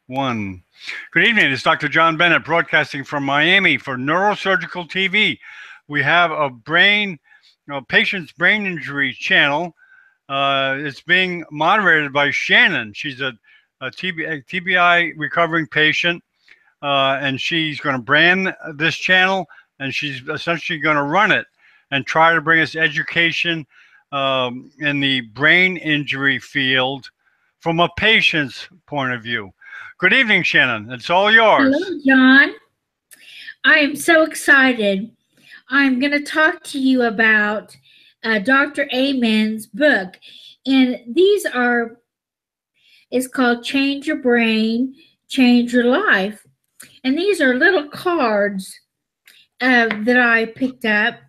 One. Good evening. It's Dr. John Bennett broadcasting from Miami for Neurosurgical TV. We have a patient's brain injury channel. It's being moderated by Shannon. She's a TBI recovering patient, and she's going to brand this channel, and she's essentially going to run it and try to bring us education in the brain injury field from a patient's point of view. Good evening, Shannon. It's all yours. Hello, John. I am so excited. I'm going to talk to you about Dr. Amen's book. And it's called Change Your Brain, Change Your Life. And these are little cards that I picked up.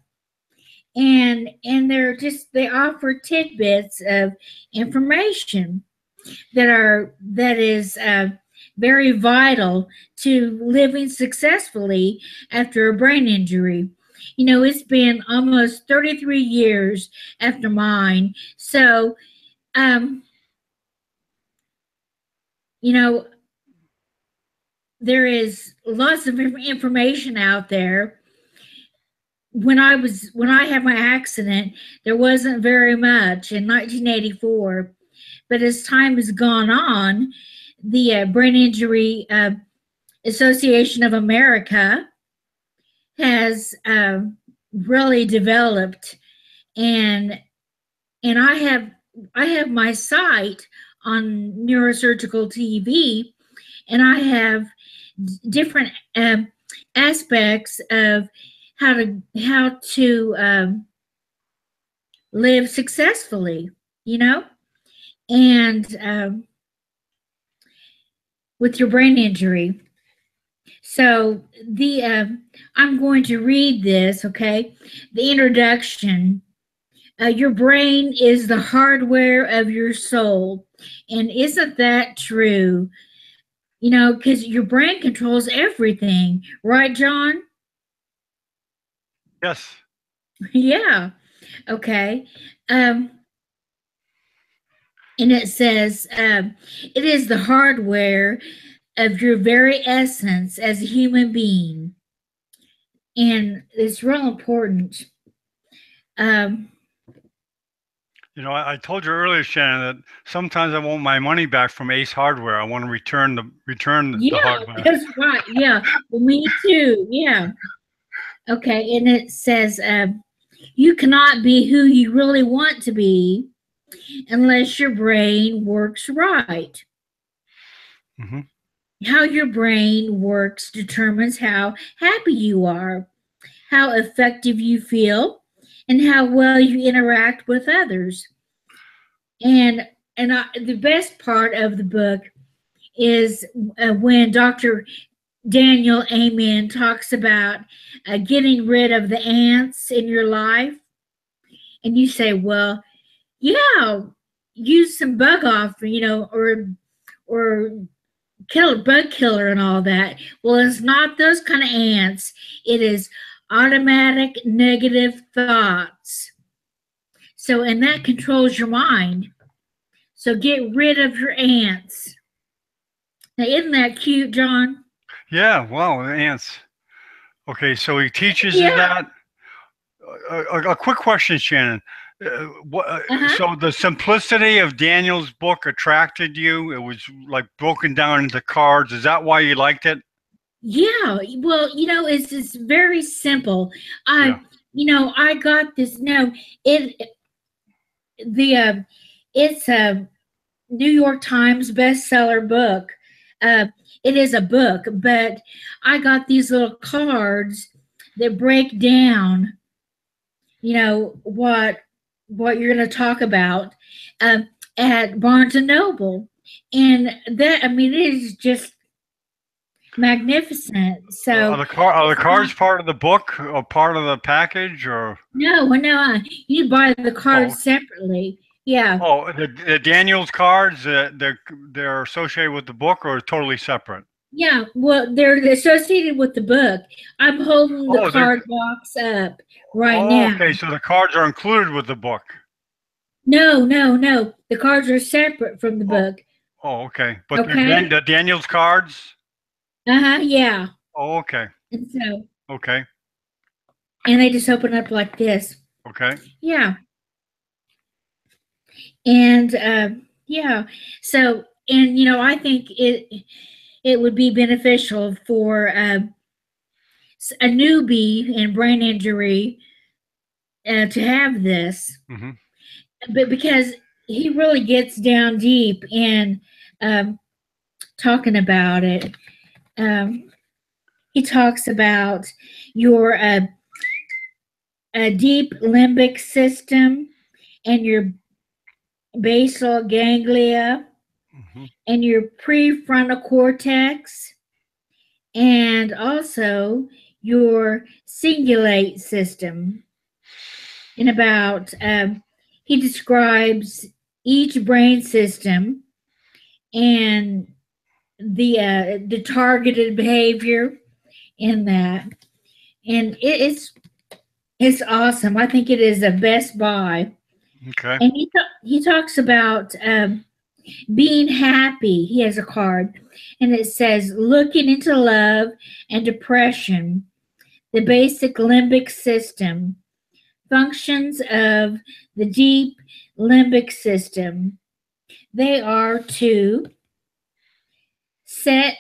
And they offer tidbits of information that is very vital to living successfully after a brain injury. You know, it's been almost 33 years after mine. So, you know, there is lots of information out there. When I had my accident, there wasn't very much in 1984. But as time has gone on, the Brain Injury Association of America has really developed, and I have my site on Neurosurgical TV, and I have different aspects of how to live successfully, you know, and with your brain injury. So I'm going to read this, okay? The introduction. Your brain is the hardware of your soul. And isn't that true? You know, because your brain controls everything. Right, John? Yes. Yeah. Okay. And it says, it is the hardware of your very essence as a human being. And it's real important. You know, I told you earlier, Shannon, that sometimes I want my money back from Ace Hardware. I want to return the hardware. Yeah, that's right. Yeah, well, me too. Yeah. Okay, and it says, you cannot be who you really want to be unless your brain works right. Mm-hmm. How your brain works determines how happy you are, how effective you feel, and how well you interact with others. And the best part of the book is when Dr. Daniel Amen talks about getting rid of the ants in your life. And you say, well, yeah, use some bug off, you know, or bug killer and all that. Well, it's not those kind of ants. It is automatic negative thoughts. So, and that controls your mind. So get rid of your ants. Now, isn't that cute, John? Yeah, wow, ants. Okay, so he teaches you that. A quick question, Shannon. So the simplicity of Daniel's book attracted you? It was like broken down into cards. Is that why you liked it? Yeah, well, you know, it's very simple. You know, I got this. No, it's a New York Times bestseller book. It is a book, but I got these little cards that break down, you know, what you're going to talk about at Barnes and Noble, and that, I mean, it is just magnificent. So are the cards part of the book or part of the package, or no, you buy the cards separately. Yeah. Oh, the Daniel's cards, they're associated with the book or totally separate? Yeah, well, they're associated with the book. I'm holding the card box up right now. Okay, so the cards are included with the book. No. The cards are separate from the book. Oh, okay. But Okay. the Daniels cards. Yeah. Oh, okay. And so, Okay. and they just open up like this. Okay. Yeah. And yeah. So, and I think it would be beneficial for a newbie in brain injury to have this, Mm-hmm. but because he really gets down deep in um, talking about it. Um, he talks about your deep limbic system and your basal ganglia Mm-hmm. and your prefrontal cortex and also your cingulate system. In about, he describes each brain system and the targeted behavior in that, and it's awesome. I think it is a best buy. Okay. And he talks about being happy. He has a card, and it says looking into love and depression, the basic limbic system, functions of the deep limbic system. They are to set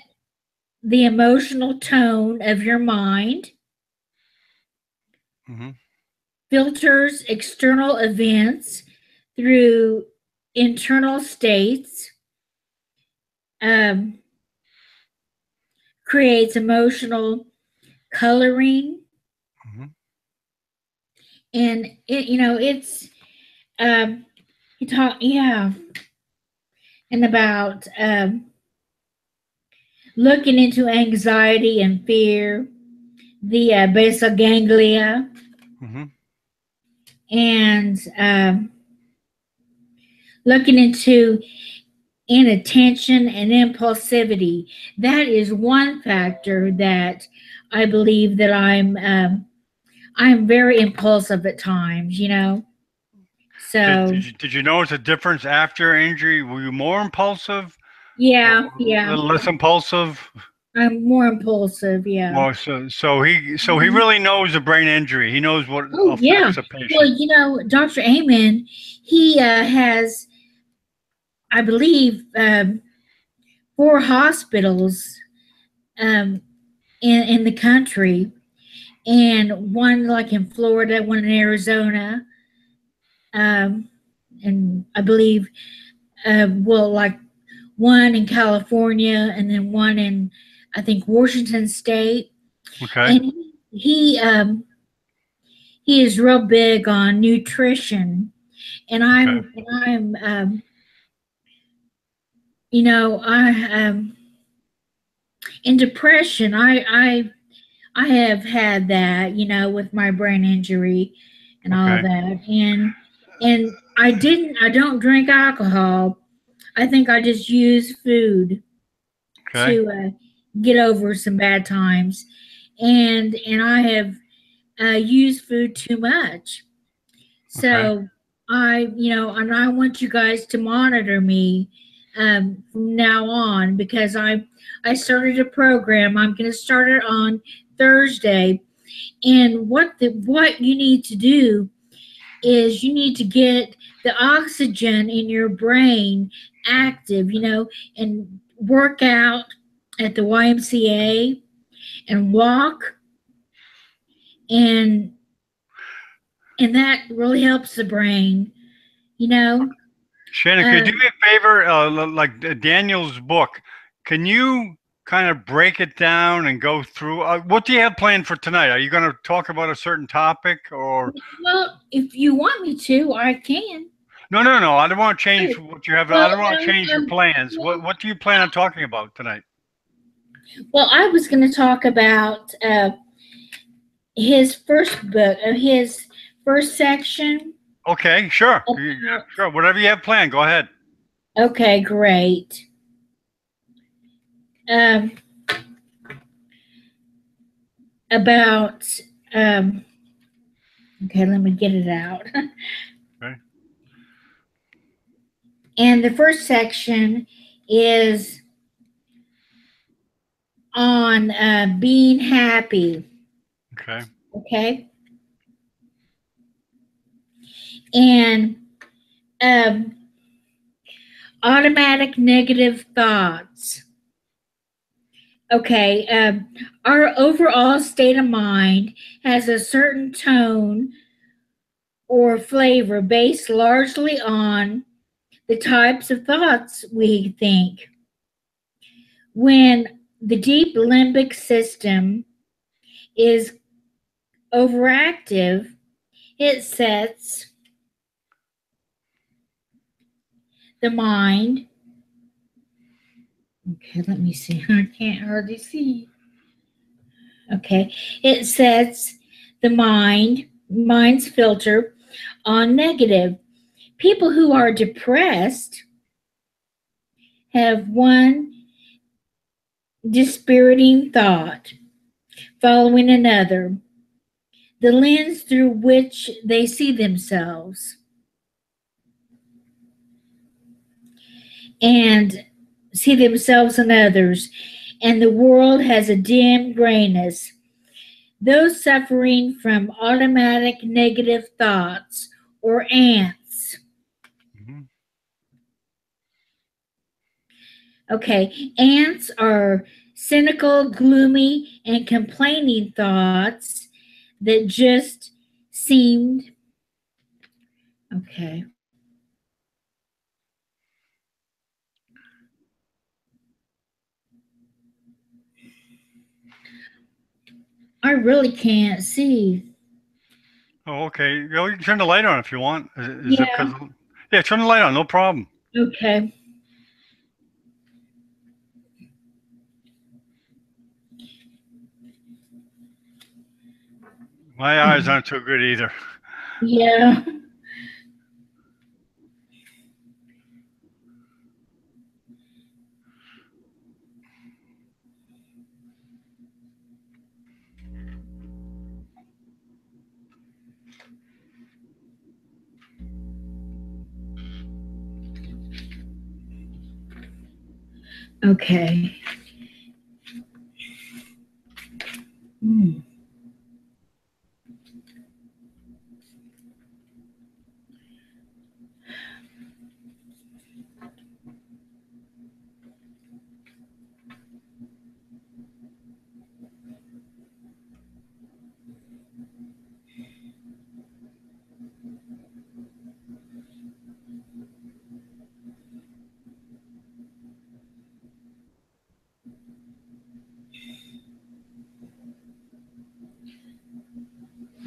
the emotional tone of your mind, Mm-hmm. filters external events through internal states, um, creates emotional coloring, Mm-hmm. and it's you talk, yeah, and about looking into anxiety and fear, the basal ganglia, Mm-hmm. and looking into inattention and impulsivity. That is one factor that I believe that I'm very impulsive at times. So Did you notice a difference after injury? Were you more impulsive or yeah, a yeah, little less impulsive? I'm more impulsive. Yeah. Well, so he really knows the brain injury. He knows what Oh yeah. affects a Well, patient. Dr. Amen, he has, I believe, 4 hospitals um, in the country, and one like in Florida, one in Arizona, um, and I believe, well, like one in California, and then one in, I think, Washington State. Okay. And he is real big on nutrition, and Okay. I'm I in depression. I have had that, with my brain injury and all Okay. that. And I don't drink alcohol. I think I just use food Okay. to get over some bad times. And I have used food too much. Okay. So and I want you guys to monitor me from now on, because I started a program. I'm going to start it on Thursday, and what you need to do is you need to get the oxygen in your brain active, and work out at the YMCA and walk, and that really helps the brain, you know. Shannon, could you do Um, me a favor? Like Daniel's book, can you kind of break it down and go through? What do you have planned for tonight? Are you going to talk about a certain topic or? well, if you want me to, I can. No, no, no. I don't want to change Oh, what you have. I well, don't want to change your plans. well, What do you plan on talking about tonight? well, I was going to talk about his first book, his first section. Okay, sure, About, sure. Whatever you have planned, go ahead. okay, great. Um, about okay, let me get it out. Okay. And the first section is on being happy. Okay. Okay. And um, automatic negative thoughts. Okay. Our overall state of mind has a certain tone or flavor based largely on the types of thoughts we think. When the deep limbic system is overactive, it sets the mind. Okay, let me see. I can't hardly see. Okay, it sets the mind's filter on negative. People who are depressed have one dispiriting thought following another, the lens through which they see themselves and see themselves and others, and the world has a dim grayness. Those suffering from automatic negative thoughts or ants. Hmm. Okay, ants are cynical, gloomy, and complaining thoughts that just seemed okay. I really can't see. Oh, okay. You can turn the light on if you want. Is it Yeah, because? Yeah, turn the light on. No problem. okay. My eyes aren't too good either. Yeah. Okay. Hmm.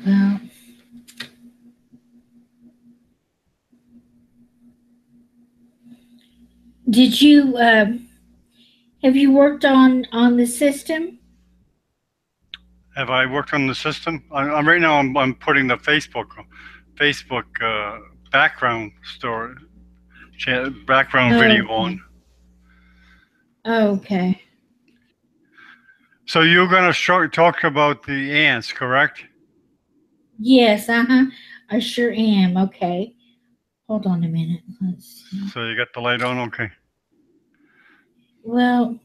Well, did you have you worked on the system? Have I worked on the system? I'm right now. I'm putting the Facebook background story background Oh, video on. okay. Okay. So you're gonna talk about the ants, correct? Yes, uh-huh. I sure am. Okay. Hold on a minute. Let's see. So you got the light on, okay? Well,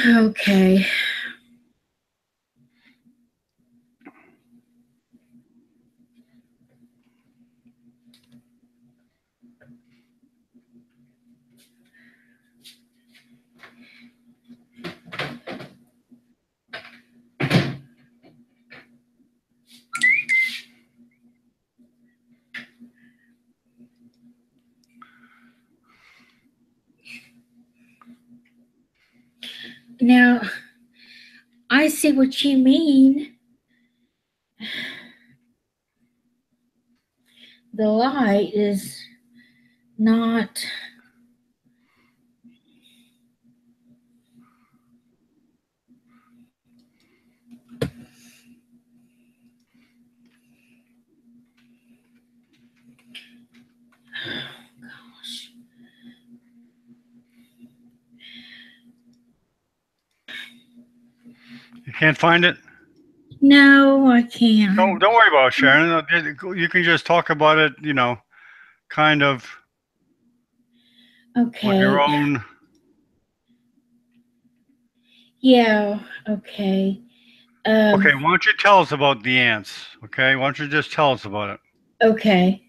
okay. Now, I see what you mean. The light is not. Gosh. Can't find it? No, I can't. Don't worry about it, Sharon. You can just talk about it, kind of on your Okay. own. Yeah, okay. Okay, Um, why don't you tell us about the ants? Okay, why don't you just tell us about it? okay.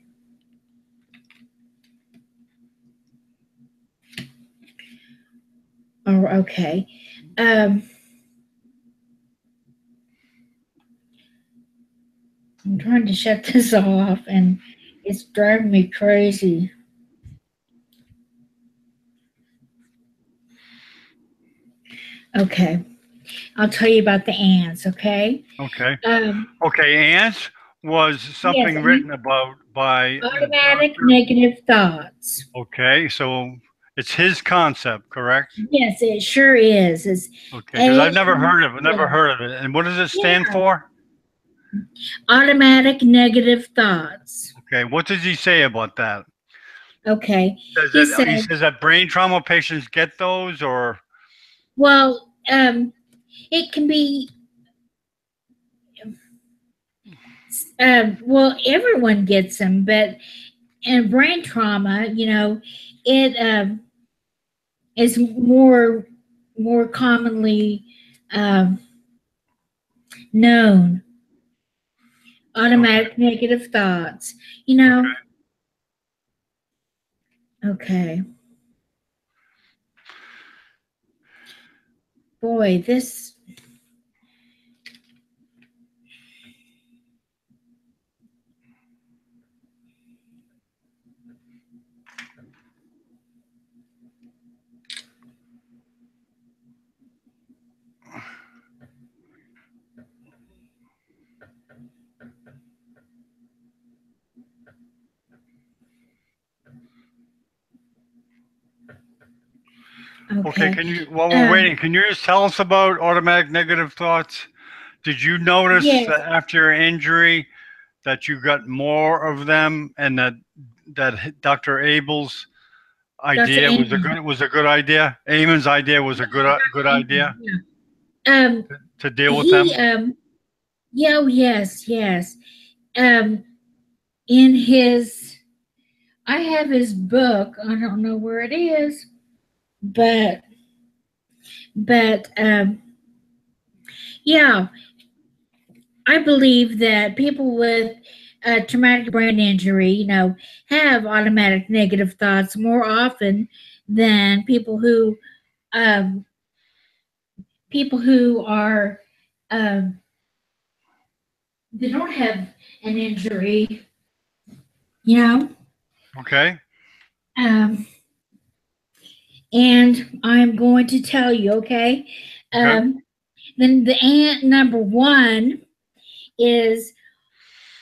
Oh, okay. Um, I'm trying to shut this off and it's driving me crazy. Okay. I'll tell you about the ants, okay? Okay. Um, Okay, ants was yes, something written about by a automatic doctor. negative thoughts. Okay, so it's his concept, correct? Yes, it sure is. It's Okay, because I've A, never yeah, heard of it. And what does it stand yeah. for? Automatic negative thoughts. Okay, what does he say about that? Okay. Says He that he said, says that brain trauma patients get those, or well, it can be, well, everyone gets them, but in brain trauma, it is more commonly um, known. okay, Automatic negative thoughts. You okay. know, okay. Boy, this. Okay, Okay. while we're Um, waiting, can you just tell us about automatic negative thoughts? Did you notice yes. that after your injury that you got more of them, and that Dr. Abel's Dr. idea Amy. was a good idea? Eamon's idea was a good Amy, idea yeah. Um, to deal with he, them. yeah, oh, yes, yes. Um, in his, I have his book. I don't know where it is, but, but, yeah, I believe that people with traumatic brain injury, have automatic negative thoughts more often than um, people who are um, they don't have an injury. You know, Okay. um, and I'm going to tell you, okay. Okay. Um, then the ant number one is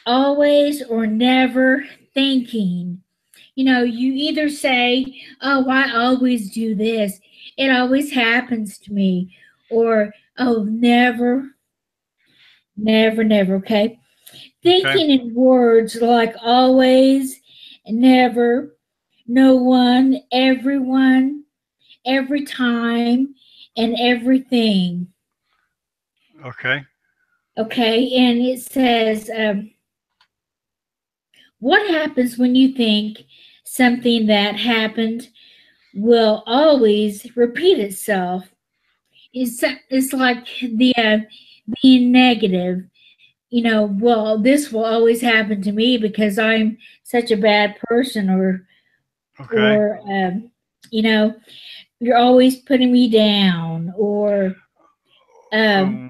always or never thinking. You either say, oh, I always do this, it always happens to me, or, oh, never, never, never, okay? Okay. Thinking in words like always, never, no one, everyone, every time, and everything, Okay. okay? And it says, what happens when you think something that happened will always repeat itself? It's like the being negative. Well, this will always happen to me because I'm such a bad person, Okay. or you know, you're always putting me down, or no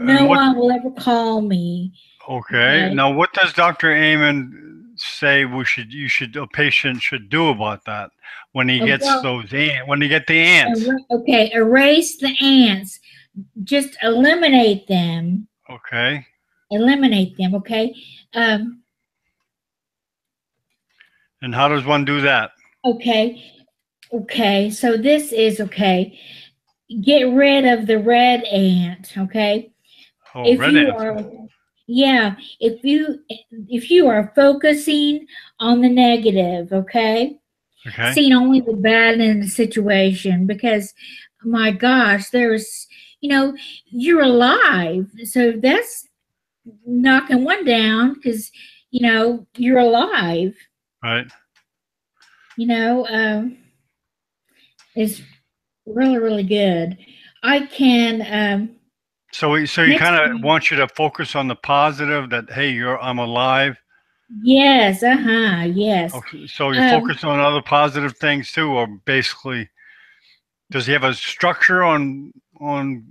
And what? one will ever call me. Okay. Like, Now, what does Dr. Amen say a patient should do about that when he gets well, when he get the ants? okay, erase the ants. Just eliminate them. Okay. Eliminate them. Okay. Um, And how does one do that? okay. Okay. So this is okay. Get rid of the red ant. Okay. Oh, If red you ants. are, yeah, if you are focusing on the negative, okay, Okay. seeing only the bad in the situation, because my gosh, there's you're alive. So that's knocking one down because, you're alive. Right. You know, it's really, really good. I can, So he next kind of week, wants you to focus on the positive that, hey, I'm alive. yes, yes. Okay, so you Um, focus on other positive things too, or basically, does he have a structure on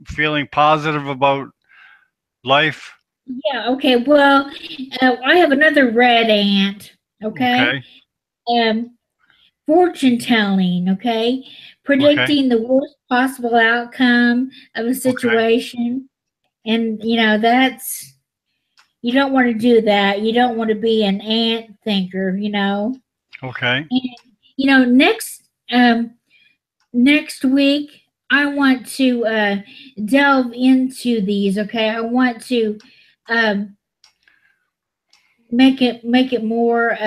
feeling positive about life? yeah, okay. Well, I have another red ant, okay? Okay. Um, Fortune telling, okay? Okay. Predicting the worst possible outcome of a Okay. situation. And, you don't want to do that. You don't want to be an ant thinker. Okay. And, you know, next, um, next week, I want to delve into these, okay? I want to um, make it more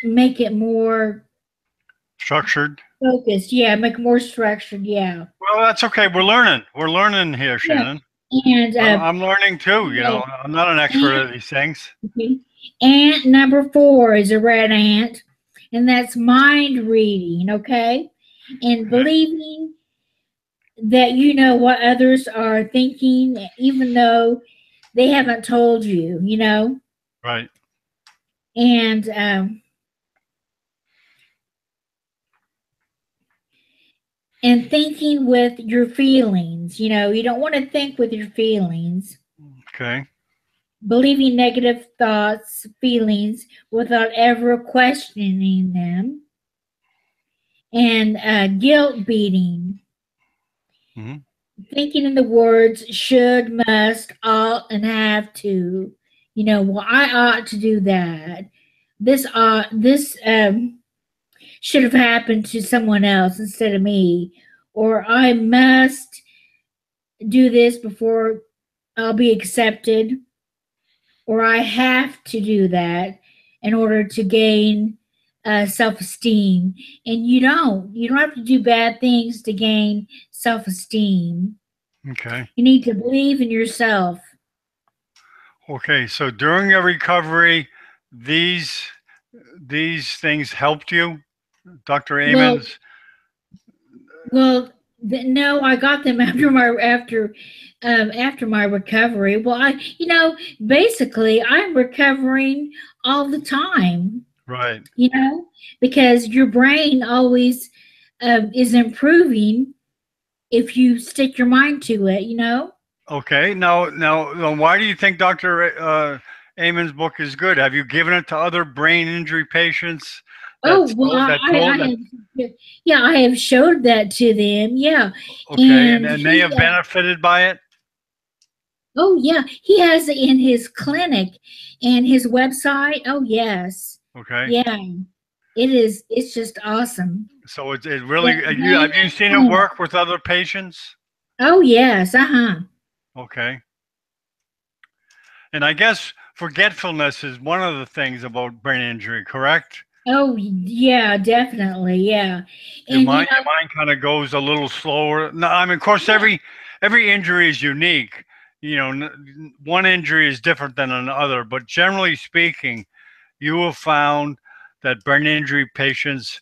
make it more Structured. focused. Yeah, make it more structured. Yeah. Well, that's okay. We're learning. We're learning here, Yeah. Shannon. And I'm learning too. yeah, I'm not an expert ant, at these things. okay. Ant number 4 is a red ant, and that's mind reading, okay? And Okay. believing that you know what others are thinking, even though they haven't told you. Right. And thinking with your feelings. You don't want to think with your feelings. Okay. Believing negative thoughts, feelings without ever questioning them, and guilt beating, Hmm. thinking in the words should, must, ought, and have to. Well, I ought to do that. This should have happened to someone else instead of me, or I must do this before I'll be accepted, or I have to do that in order to gain self-esteem. And you don't have to do bad things to gain self-esteem. Okay. You need to believe in yourself. Okay. So during your recovery, these these things helped you, Dr. Well, Amons? no, I got them after my recovery. Well, basically I'm recovering all the time. Right. Because your brain always is improving if you stick your mind to it. Okay. Now, why do you think Dr. Amon's book is good? Have you given it to other brain injury patients Oh, well, I that? have, yeah, I have showed that to them. Yeah. Okay, And and they he, have benefited by it. oh, yeah, he has it in his clinic and his website. Oh, yes. Okay. Yeah. It's just awesome. So it Yeah. really have you seen it work with other patients? Oh, yes. Uh huh. Okay. And I guess forgetfulness is one of the things about brain injury, correct? Oh, yeah, definitely. Yeah. Your And, mind kind of goes a little slower. No, I mean, of course, yeah. every injury is unique. One injury is different than another, but generally speaking, you have found that brain injury patients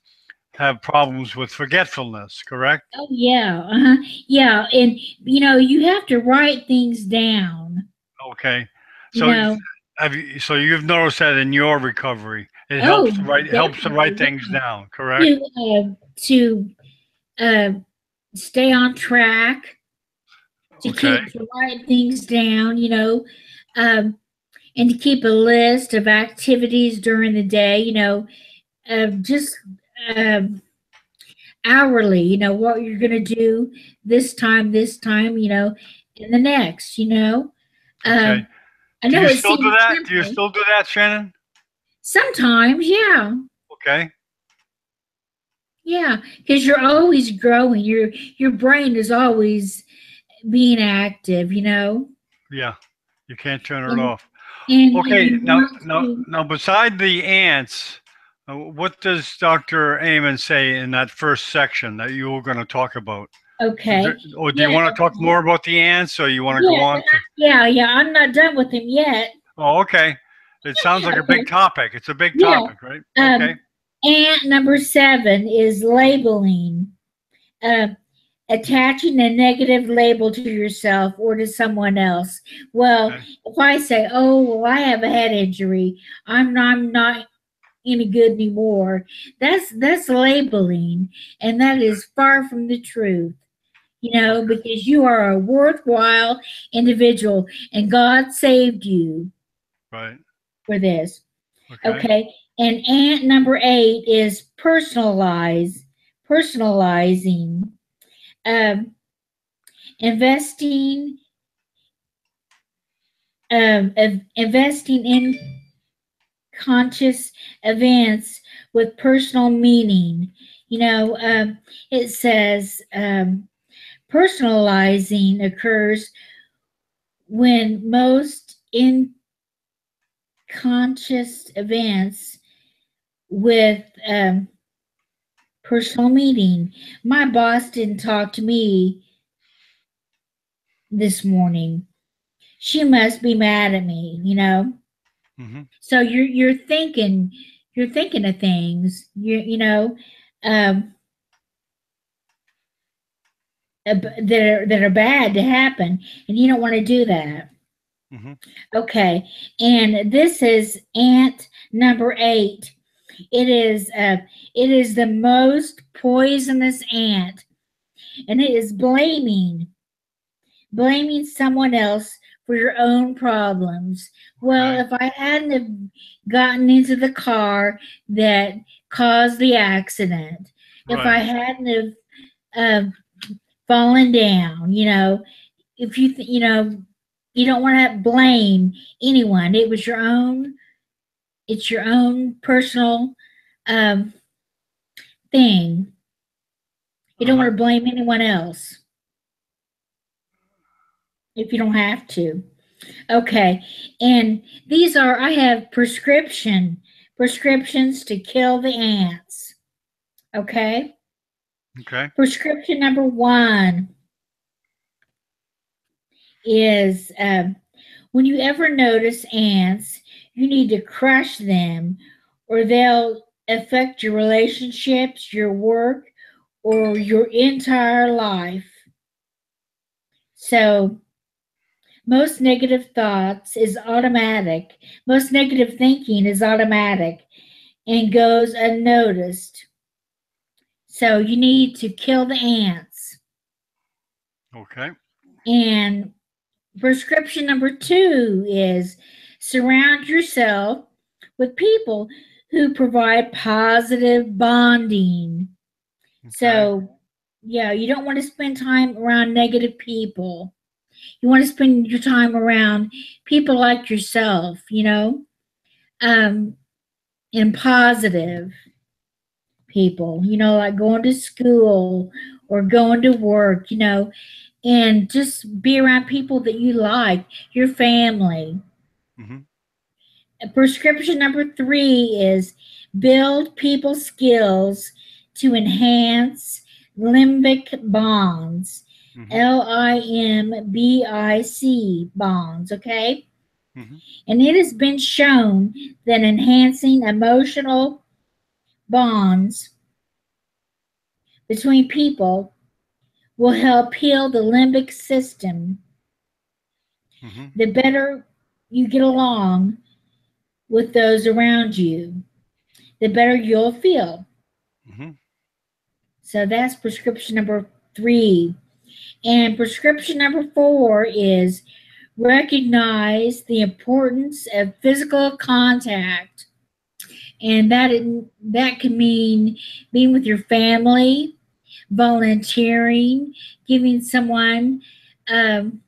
have problems with forgetfulness, correct? Oh yeah, uh-huh. Yeah, and you have to write things down. Okay. You So know. so you've noticed that in your recovery, Oh, it helps to write definitely. things down, correct? Yeah. To uh, stay on track, Okay. to write things down. Um, and to keep a list of activities during the day. Just um, hourly. What you're gonna do this time. And the next. Okay. Um, I Do know you it still do seems that? Do you simple. still do that, Shannon? Sometimes, yeah. Okay. Yeah, because you're always growing. Your brain is always being active. Yeah. You can't turn it And off. Okay. you want to. Now, beside the ants, what does Dr. Amon say in that first section that you were going to talk about? Okay. Or do you Yeah. want to talk more about the ants, or you want to go Yeah. on to? Yeah. I'm not done with him yet. Oh, okay. It sounds like a big Okay. topic. It's a big Yeah. topic, right? Okay. Um, and number 7 is labeling. Um, attaching a negative label to yourself or to someone else. Well, Okay. if I say, "Oh, well, I have a head injury. I'm not any good anymore," that's labeling, and that is far from the truth. Okay. Because you are a worthwhile individual, and God saved you Right. for this. Okay. Okay, and ant number 8 is personalizing. Um, investing investing in conscious events with personal meaning. It says personalizing occurs when most unconscious events with personal meaning. My boss didn't talk to me this morning. She must be mad at me. Mm-hmm. So you're thinking of things um, that are bad to happen, and you don't want to do that. Mm-hmm. Okay, and this is ant number 8. It is the most poisonous ant, and it is blaming someone else for your own problems. Well, Okay. if I hadn't have gotten into the car that caused the accident, if I Right. hadn't have fallen down, if you don't want to blame anyone. It's your own personal um, thing. You don't want Uh-huh. to blame anyone else if you don't have to. Okay. And I have prescriptions to kill the ants. Okay. Okay. Prescription number 1 is when you ever notice ants, you need to crush them or they'll affect your relationships, your work, or your entire life. So, most negative thoughts is automatic. Most negative thinking is automatic and goes unnoticed. So you need to kill the ants. Okay. And prescription number 2 is surround yourself with people who provide positive bonding. Okay. So, yeah, you don't want to spend time around negative people. You want to spend your time around people like yourself, um, and positive people, like going to school or going to work, and just be around people that you like, your family. Mm-hmm. Prescription number 3 is build people skills to enhance limbic bonds. Mm-hmm. LIMBIC bonds, okay? Mm-hmm. And it has been shown that enhancing emotional bonds between people will help heal the limbic system. Mm-hmm. The better you get along with those around you, the better you'll feel. Mm-hmm. So that's prescription number 3. And prescription number 4 is recognize the importance of physical contact. And that can mean being with your family, volunteering, giving someone um,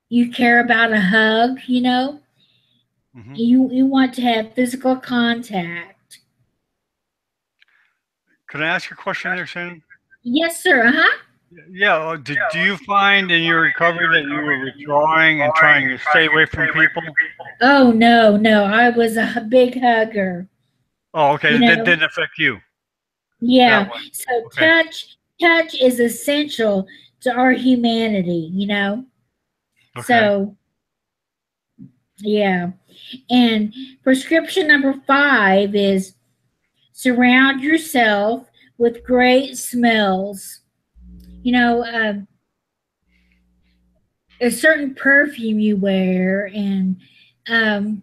you care about a hug. Mm-hmm. You want to have physical contact. Could I ask a question there, Shannon? Yes, sir. Uh-huh. Yeah. Do you find in your recovery that you were withdrawing and trying to stay away from people? Oh, no, no. I was a big hugger. Oh, okay. You That know, didn't affect you that yeah. way. So Okay. touch is essential to our humanity, you know? Okay. So, yeah. And prescription number 5 is surround yourself with great smells. You know, a certain perfume you wear, and um,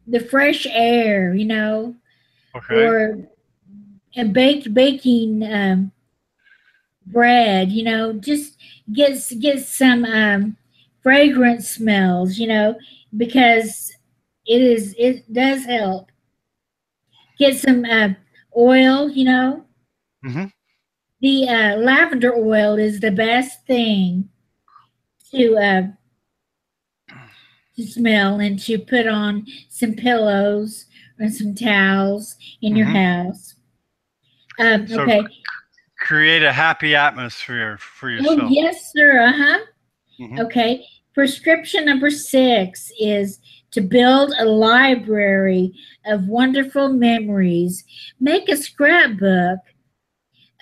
the fresh air, you know, Okay. or a baking bread, you know, just get some fragrant smells, you know, because it does help. Get some oil, you know. Mm-hmm. The lavender oil is the best thing to smell, and to put on some pillows or some towels in your Mm-hmm. house. So Okay. create a happy atmosphere for Oh yourself. yes, sir. Uh huh. Mm-hmm. Okay. Prescription number 6 is to build a library of wonderful memories. Make a scrapbook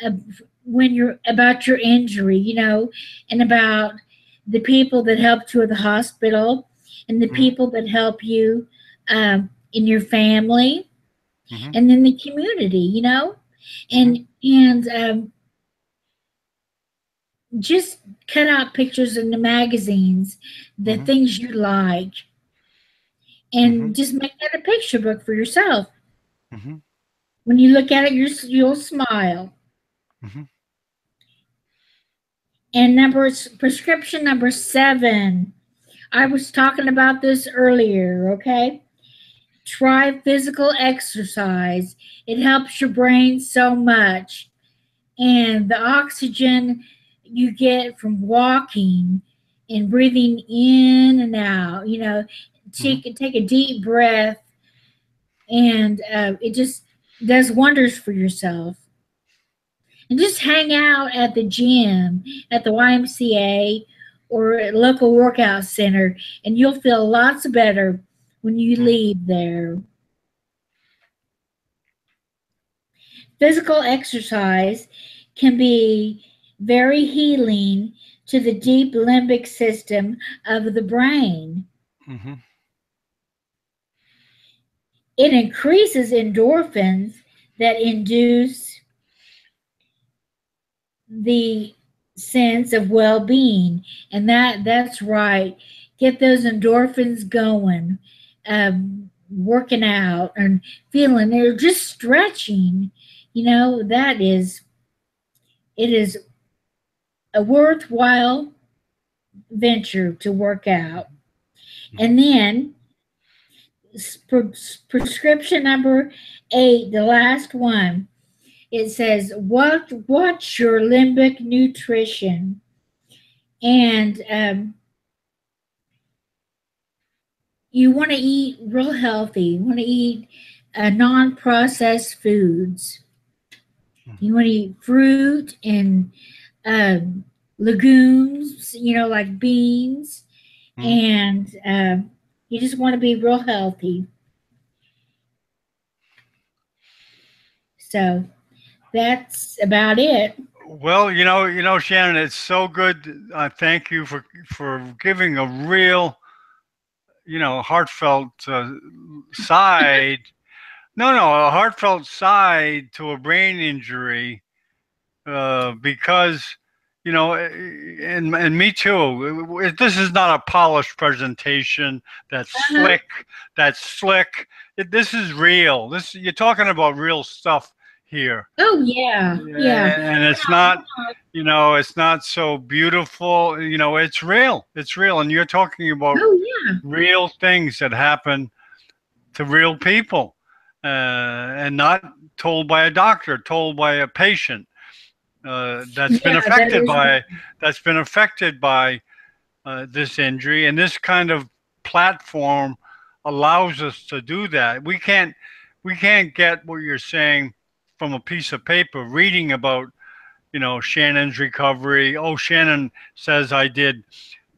of when you're about your injury, you know, and about the people that helped you at the hospital, and the Mm-hmm. people that help you in your family, Mm-hmm. and then the community, you know, Mm-hmm. and just cut out pictures in the magazines, the Mm-hmm. things you like, Mm-hmm. and just make that a picture book for yourself. Mm-hmm. When you look at it, you'll smile. Mm-hmm. And prescription number 7. I was talking about this earlier, okay? Try physical exercise. It helps your brain so much. And the oxygen you get from walking and breathing in and out, you know, Mm-hmm. take a deep breath, and it just does wonders for yourself. And just hang out at the gym, at the YMCA, or a local workout center, and you'll feel lots better when you Mm-hmm. leave there. Physical exercise can be very healing to the deep limbic system of the brain. Mm-hmm. It increases endorphins that induce the sense of well-being, and that's right. Get those endorphins going, working out and feeling, they're just stretching, you know. That is, it is a worthwhile venture to work out. Mm-hmm. And then prescription number 8, the last one, it says, watch your limbic nutrition. And you want to eat real healthy. You want to eat non-processed foods. You want to eat fruit and um, legumes, you know, like beans, Mm-hmm. and you just want to be real healthy. So that's about it. Well, Shannon, it's so good. Thank you for giving a real, heartfelt side. No, a heartfelt side to a brain injury, because, and me too. This is not a polished presentation that's Uh-huh. slick, that's slick. This is real. You're talking about real stuff here. Oh yeah, yeah. And it's not so beautiful. It's real. It's real. And you're talking about Oh yeah. real things that happen to real people, and not told by a doctor, told by a patient, that's been Yeah, that affected is. by this injury. And this kind of platform allows us to do that. We can't get what you're saying from a piece of paper reading about, Shannon's recovery. Oh, Shannon says I did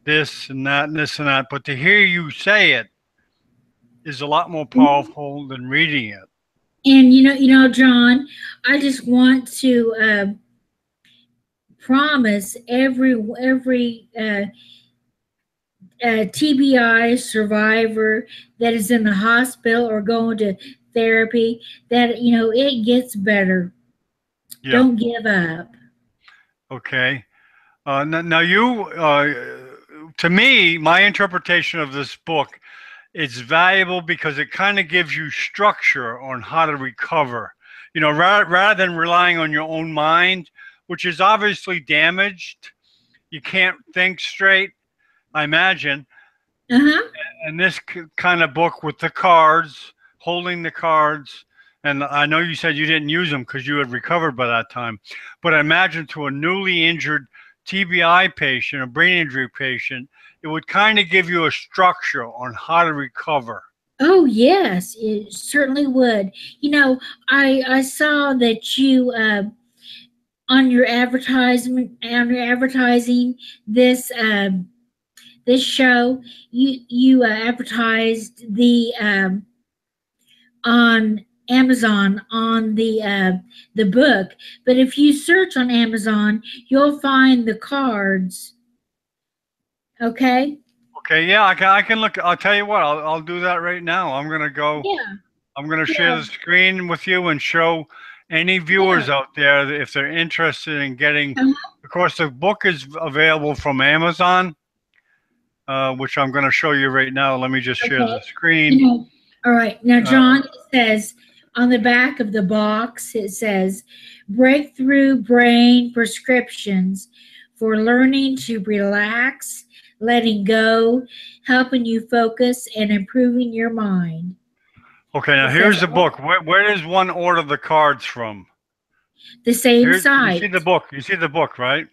this and that and this and that. But to hear you say it is a lot more powerful than reading it. And John, I just want to promise every TBI survivor that is in the hospital or going to therapy that it gets better. Yeah. Don't give up. Okay. Now you, to me, my interpretation of this book, it's valuable because it kind of gives you structure on how to recover. Rather than relying on your own mind, which is obviously damaged. You can't think straight, I imagine. Uh huh. And this kind of book with the cards, holding the cards, and I know you said you didn't use them because you had recovered by that time, but I imagine to a newly injured TBI patient, a brain injury patient, it would kind of give you a structure on how to recover. Oh yes, it certainly would. I saw that you on your advertising this this show you advertised the on Amazon on the book. But if you search on Amazon, you'll find the cards. Okay. Okay, yeah, I can look. I'll tell you what, I'll do that right now. Yeah. I'm gonna share Yeah. the screen with you and show any Yeah. viewers out there that if they're interested in getting. Uh-huh. Of course, the book is available from Amazon, which I'm going to show you right now. Let me just share the Okay. screen. You know. All right. Now, Uh, John, it says on the back of the box, it says breakthrough brain prescriptions for learning to relax, letting go, helping you focus, and improving your mind. okay, now It says here's the book. Where does one order the cards from? the same Here's you see the site. book. You see the book, right?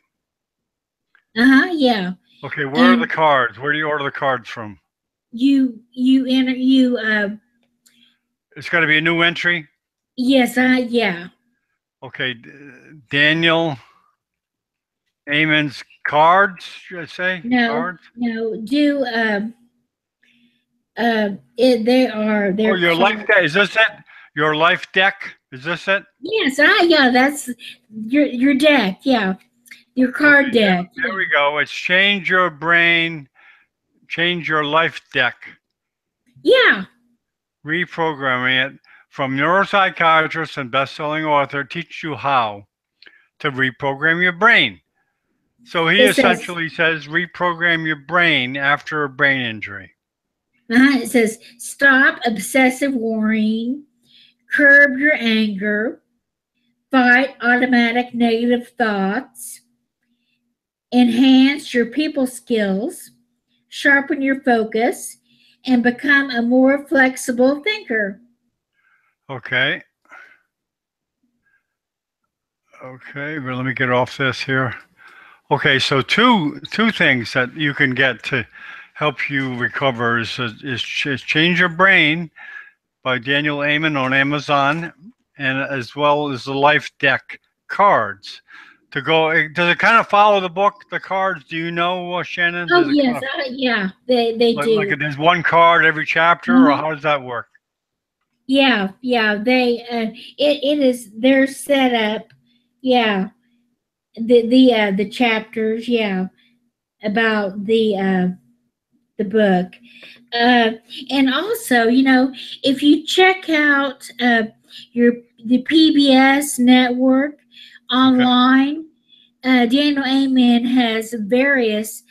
Uh huh. Yeah. Okay, where are the And cards? Where do you order the cards from? you enter you It's got to be a new entry. yes yeah. Okay, Daniel Amon's cards. Should I say No, cards? no, do Oh, they're your life called. deck. Is this it? Your life deck. Is this it? Yes, yeah, that's your deck, yeah. Your Okay, card there, deck. there we go. It's change your brain, change your life deck. Yeah. Reprogramming it from neuropsychiatrist and best-selling author teach you how to reprogram your brain. So he It says essentially says reprogram your brain after a brain injury. it says stop obsessive worrying, curb your anger, fight automatic negative thoughts, enhance your people skills, sharpen your focus, and become a more flexible thinker. Okay. Okay, but let me get off this here. Okay, so two things that you can get to help you recover is Change Your Brain by Daniel Amen on Amazon, and as well as the Life Deck cards. To go, does it kind of follow the book, the cards? Do you know, Shannon? Oh Does it kind yes, of yeah, they like do. there's one card every chapter, or Uh-huh. how does that work? Yeah, yeah, they it is they're set up. Yeah, the chapters. Yeah, about the book. Uh, and also, if you check out your the PBS network Okay. online, Daniel Amen has various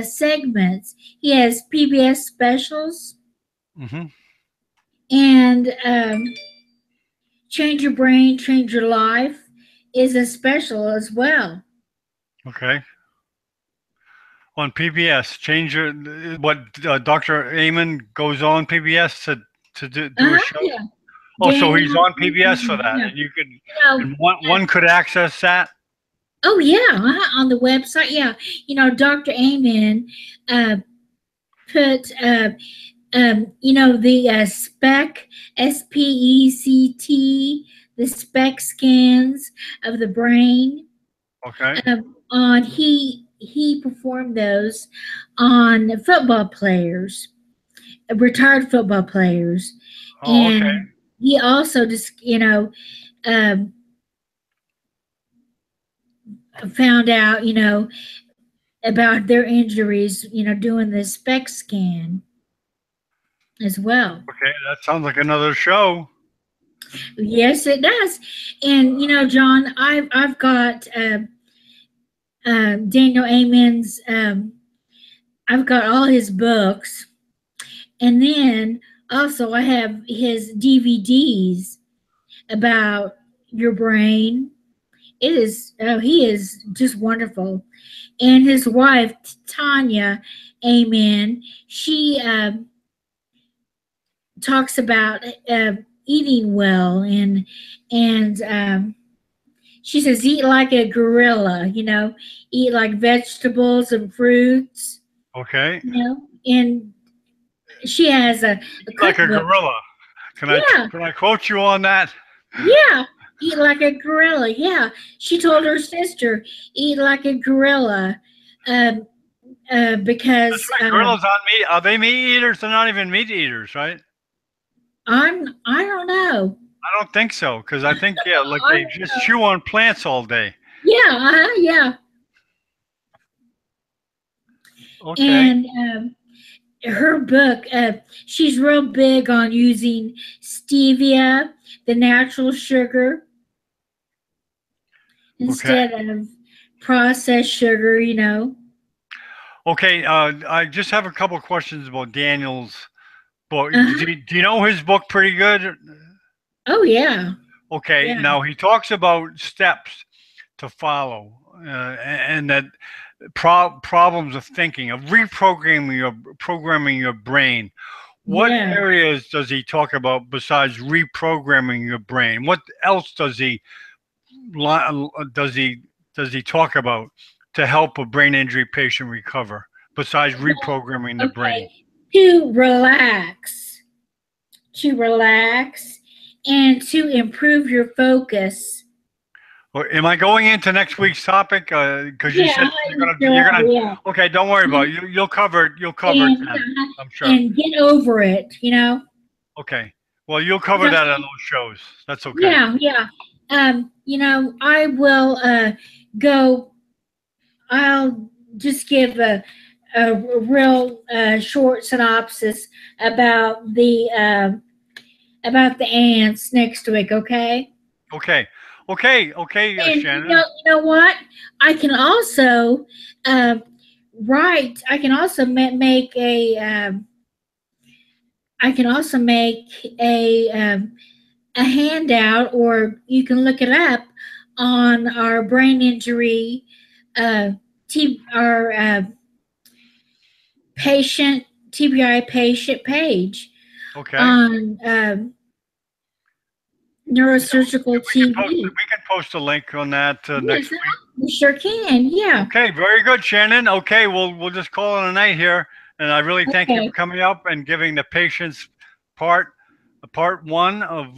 segments. He has PBS specials Mm-hmm. and Change Your Brain, Change Your Life is a special as well. Okay. On PBS, change your what Dr. Amen goes on PBS to do a show. Yeah. Oh, so he's Daniel, on PBS for that, yeah. and you could know, and one could access that. oh yeah, on the website, yeah. Dr. Amen uh, put the SPECT, the spec scans of the brain. Okay. On he performed those on football players, retired football players, Oh, and okay. he also just, um, found out, about their injuries, doing the SPEC scan as well. Okay, that sounds like another show. Yes, it does. And John, I've got Daniel Amen's. I've got all his books, and then also I have his DVDs about your brain. It is. He is just wonderful, and his wife Tanya Amen. She talks about eating well, and she says eat like a gorilla. Eat like vegetables and fruits. Okay. And she has a Like a cookbook. gorilla. Yeah. Can I quote you on that? Yeah. Eat like a gorilla. Yeah. She told her sister, eat like a gorilla. Because That's right. Gorillas aren't meat. Are they meat eaters? They're not even meat eaters, right? I don't know. I don't think so, because I think like I they don't just know. chew on plants all day. Yeah. Yeah. Okay. And her book, she's real big on using stevia, the natural sugar, instead of processed sugar. Okay. I just have a couple questions about Daniel's book. Uh-huh. Do you know his book pretty good? Oh, yeah. Okay. Yeah. Now he talks about steps to follow, and that problems of thinking, of programming your brain. What Yeah. areas does he talk about besides reprogramming your brain? What else does he does he talk about to help a brain injury patient recover besides reprogramming the brain? Okay. To relax, and to improve your focus. Or am I going into next week's topic? Because you said you're gonna. Yeah. Okay, don't worry about it. You'll cover it. You'll cover it then. I'm sure. And get over it. Okay. Well, you'll cover that on those shows. That's okay. Yeah, yeah. I will go. I'll just give a real short synopsis about the ants next week. Okay. Okay. And Shannon. you know what? I can also write. I can also make a. I can also make a handout, or you can look it up on our brain injury, our patient TBI patient page Okay. on Neurosurgical TV. We can post a link on that next week. We sure can. Yeah. Okay. Very good, Shannon. Okay. We'll just call it a night here, and I really thank you for coming up and giving the patients part one of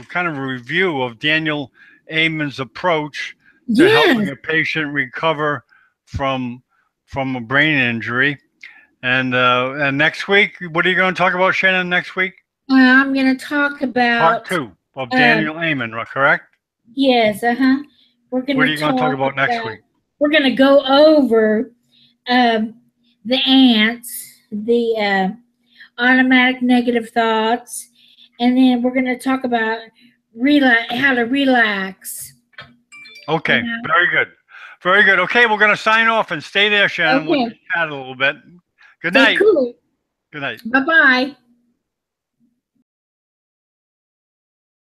kind of a review of Daniel Amen's approach to helping a patient recover from a brain injury. And next week, what are you going to talk about, Shannon? Next week, I'm going to talk about part 2 of Daniel Amen, correct? Yes. What are you going to talk about next week? We're going to go over the ants, the automatic negative thoughts, and then we're going to talk about how to relax. Okay, very good. Very good. Okay, we're going to sign off and stay there, Shannon. We'll chat a little bit. Good night. Cool. Good night. Bye-bye.